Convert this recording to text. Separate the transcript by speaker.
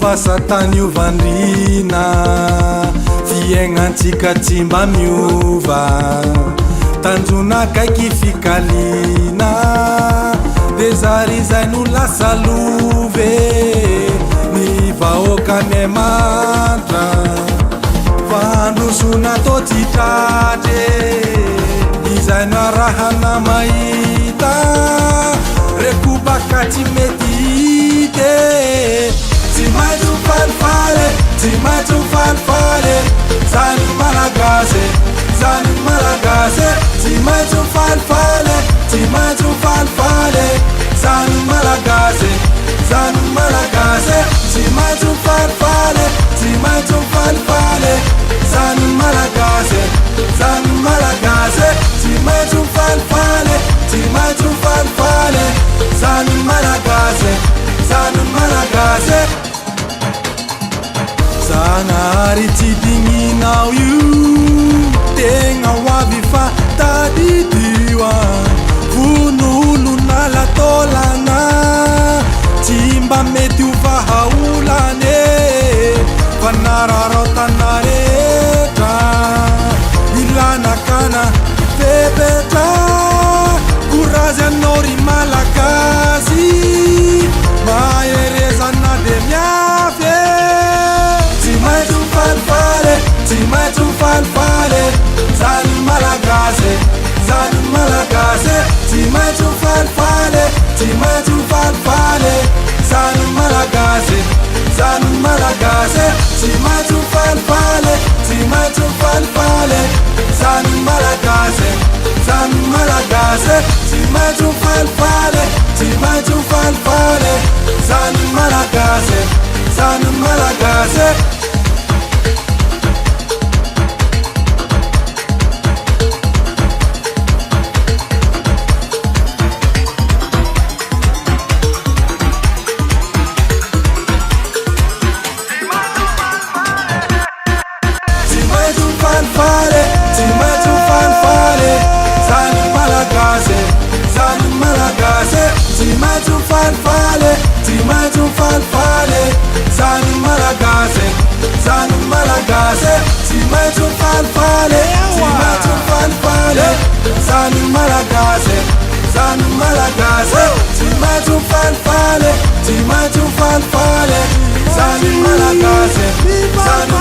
Speaker 1: fasatany ovandrina fiaignatsika tsy mba miova tanjona kaiky fikalina de zary zay no lasa love ny vahoakany mantra fandrosona tô tsy tratre izay no arahana mahita rekobaka tsy mety ite tsy maintsy falifale tsy maintsy falifale zany malagasy zany malagasy tsy maintsy falifale tsy maintsy falifale zany malagasy zany malagasy tsy maintsy falifale tsy maintsy falifale zany malagasy zany malagasy tsy maintsy falifale tsy maintsy falifale zany malagasy zany malagasy zanahary tsy digninao io tegna hoavy fa tadidio vonolo nalatolana tsy mba mety ho vahaolane fa nararotana rehetra ilanakana pepetra courage anao ry malagasy maherezana de miafy tsy maintsy falifale tsy maintsy falifale zany malagasy zany malagasy tsy maintsy falifale tsy maintsy falifale zany malagasy zany malagasy tsy maintsy falifale tsy maintsy falifale zany malagasy zany malagasy tsy maintsy falifale tsy maintsy falifale zany malagasy zany malagasy Zani Malagasy, Zani